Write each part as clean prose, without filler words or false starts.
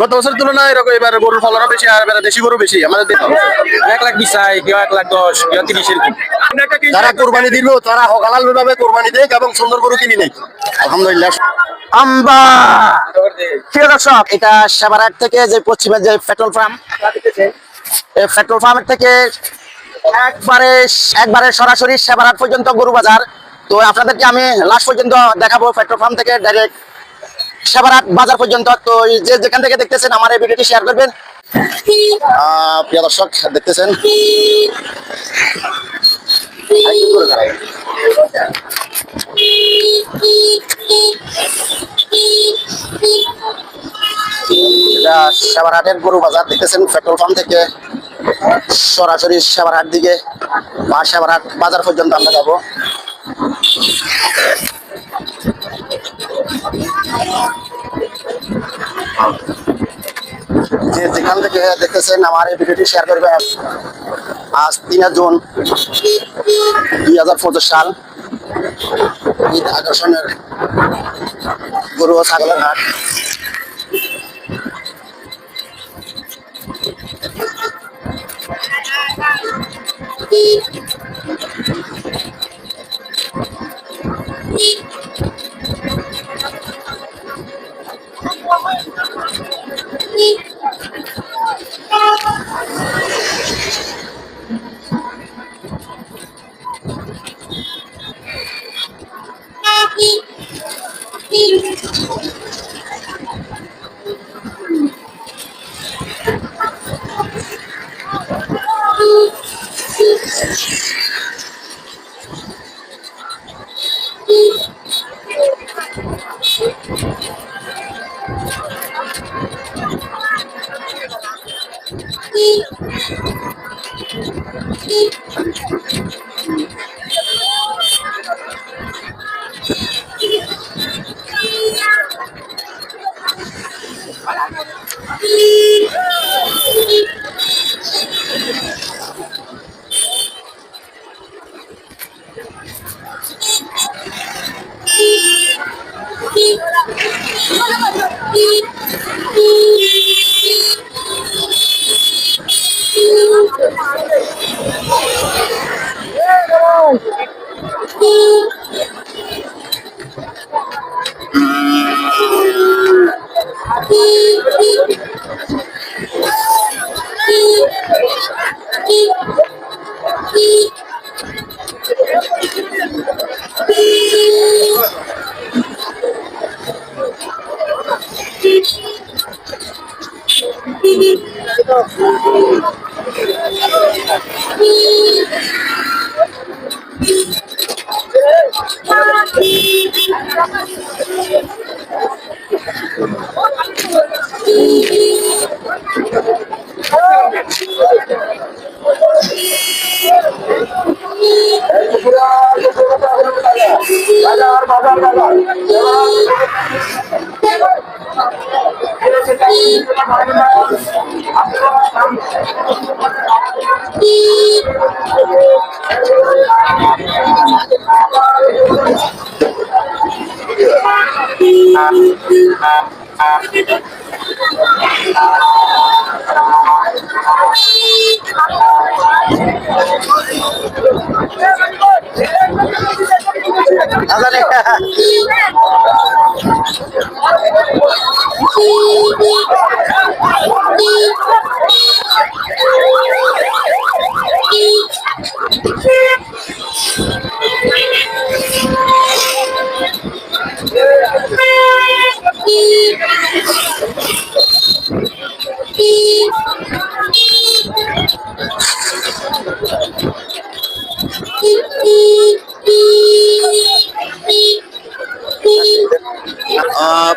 গত বছর তুলনায় এরকম এবার গরুর ফলনও বেশি আর এবার দেশি গরু বেশি আমাদের 1,20,000 চাই, কেউ 1,10,000, কেউ 30 এরকম। যারা কোরবানি দিব তারা হালাল ভাবে কোরবানি দেখ এবং সুন্দর গরু কিনে নেই আলহামদুলিল্লাহ। আম্বা প্রিয় দর্শক, এটা সেবারহাট থেকে যে পশ্চিমের যে পেট্রোল পাম্প, এই পেট্রোল পাম্প থেকে একবারে সরাসরি সেবারহাট পর্যন্ত গরু বাজার। তো আপনাদেরকে আমি লাস্ট পর্যন্ত দেখাবো পেট্রোল পাম্প থেকে ডাইরেক্ট সেবারহাট বাজার পর্যন্ত। তো যে যেখান থেকে দেখতেছেন আমার এই ভিডিওটি শেয়ার করবেন। প্রিয় দর্শক দেখতেছেন এটা সেবারহাটের গরু বাজার দেখতেছেন। পেট্রোল পাম্প থেকে সরাসরি সেবারহাট দিকে বা সেবারহাট বাজার পর্যন্ত আমরা যাবো। যে যেখান থেকে দেখতেছেন আমার এই ভিডিওটি শেয়ার করবেন। আজ 3 জুন 2025 সাল, ঈদ আকর্ষণের গরু ও ছাগলের হাট।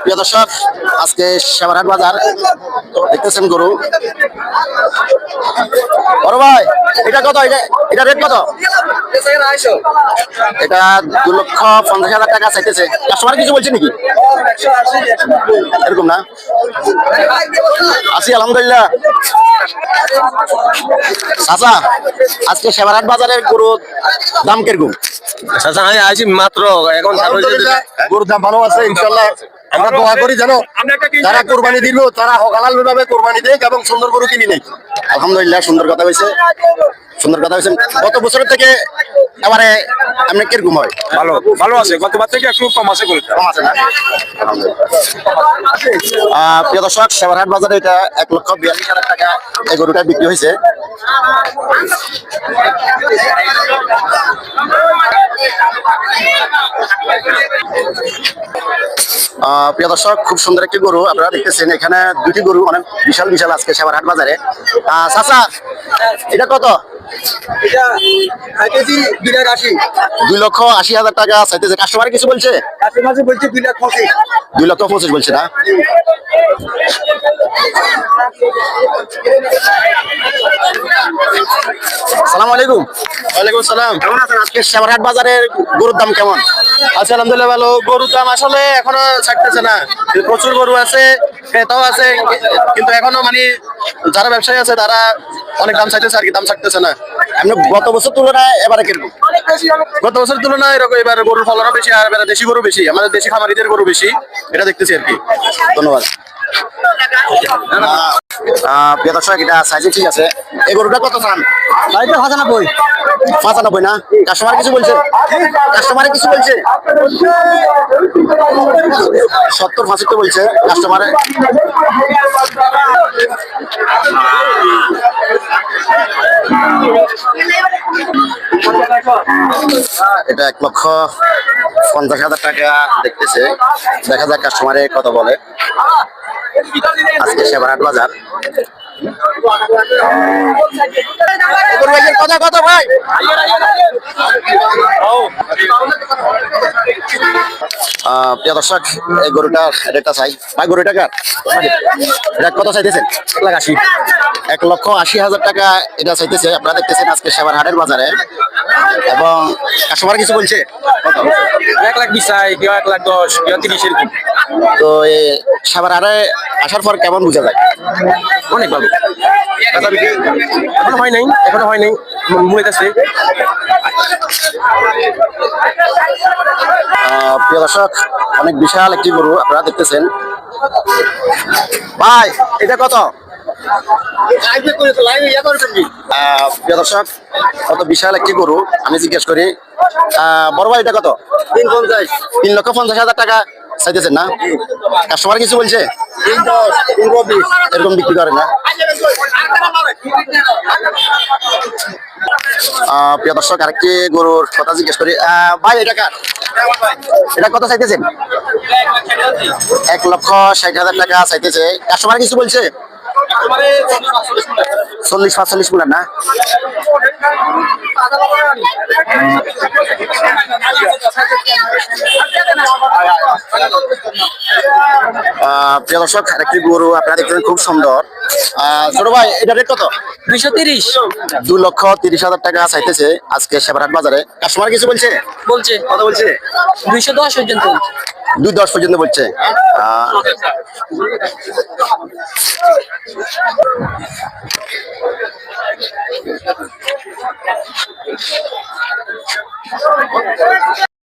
প্রিয় দর্শক, আজকে সেবারহাট বাজার দেখতেছেন গরু। বড় ভাই, এটা কত? এটা রেট কত? এটা 2,50,000 টাকা চাইতেছে। কাস্টমার কিছু বলছে নাকি এরকম? না, আছি আলহামদুলিল্লাহ। চাচা, আজকে সেবারহাট বাজারের গরুর দাম কিরকম? চাচা আমি আইছি মাত্র, এখন গরুর দাম ভালো আছে ইনশাল্লাহ। আমরা দোয়া করি যেন যারা কোরবানি দিব তারা হালাল ভাবে কোরবানি দেখ এবং সুন্দর গরু কিনি নেই। আলহামদুলিল্লাহ, সুন্দর কথা হয়েছে, সুন্দর কথা হয়েছে। গত বছরের থেকে এবারে আপনি কিরকম হয়? ভালো ভালো আছে, গতবার থেকে একটু কম আছে গরুটা। কম আছে না? আলহামদুলিল্লাহ। প্রিয় দর্শক, সেবারহাট বাজারে এটা 1,42,000 টাকা এই গরুটা বিক্রি হয়েছে। প্রিয় দর্শক, খুব সুন্দর একটি গরু আপনারা দেখতেছেন। এখানে দুটি গরু অনেক বিশাল বিশাল আজকে সেবারহাট বাজারে। চাচা, এটা কত? 2,80,000 টাকা চাইতেছে। কাস্টমার কিছু বলছে? 2,25,000 বলছে না? আসসালামু আলাইকুম। ওয়ালাইকুম আসসালাম। কেমন আছেন? আজকে সেবারহাট বাজারের গরুর দাম কেমন? আচ্ছা, আলহামদুলিল্লাহ ভালো। গরুর দাম আসলে এখনো ছাড়তেছে না, প্রচুর গরু আছে, ক্রেতাও আছে, কিন্তু এখনো মানে যারা ব্যবসায়ী আছে তারা অনেক দাম চাইতেছে আর কি, দাম ছাড়তেছে না। এমনি গত বছর তুলনায় এবারে কিরকম? গত বছর তুলনায় এরকম এবার গরুর ফলনও বেশি, আর এবার দেশি গরু বেশি, আমাদের দেশি খামারিদের গরু বেশি, এটা দেখতেছি আর কি। ধন্যবাদ। প্রিয় দর্শক, এটা সাইজে ঠিক আছে। এই গরুটা কত চান? 95 না? কাস্টমার কিছু বলছে? কাস্টমারে কিছু বলছে? 70-75 বলছে কাস্টমারে। এটা 1,50,000 টাকা দেখতেছে। দেখা যাক কাস্টমারে কত বলে। আজকে সেবারহাট বাজার। কথা কথা ভাই, প্রিয় দর্শক, এই গরুটার রেটটা চাই ভাই। গরুটা কার? এটা কত চাইতেছেন? 1,80,000 টাকা এটা চাইতেছে। আপনারা দেখতেছেন আজকে সেবারহাটের বাজারে। এবং কাস্টমার কিছু বলছে? 1,20,000 চাই, কেউ 1,10,000, কেউ 30 এরকম। তো এই সেবারহাটে আসার পর কেমন বোঝা যায়? অনেক ভালো। এখনো হয় নাই, এখনো হয় নাই, মুড়েতেছে। প্রিয় দর্শক, অনেক বিশাল একটি গরু আপনারা দেখতেছেন। ভাই, এটা কত? প্রিয় দর্শক, কত বিশাল একটি গরু আমি জিজ্ঞেস করি। বড় ভাই, এটা কত? 3,50,000 টাকা চাইতেছেন না? কাস্টমার কিছু বলছে? এরকম বিক্রি করে না? প্রিয় দর্শক, আরেকটি গরুর কথা জিজ্ঞেস করি। ভাই, এটা কার? এটা কত চাইতেছেন? 1,60,000 টাকা চাইতেছে। কাস্টমার কিছু বলছে? 40-45 বলেন না? প্রিয় দর্শক, আরেকটি গরু আপনারা দেখতেছেন, খুব সুন্দর। ছোট ভাই, এটা রেট কত? 230 2,30,000 টাকা চাইতেছে আজকে সেবারহাট বাজারে। কাস্টমার কিছু বলছে? বলছে, কত বলছে? 210 পর্যন্ত। 2,10 পর্যন্ত বলছে।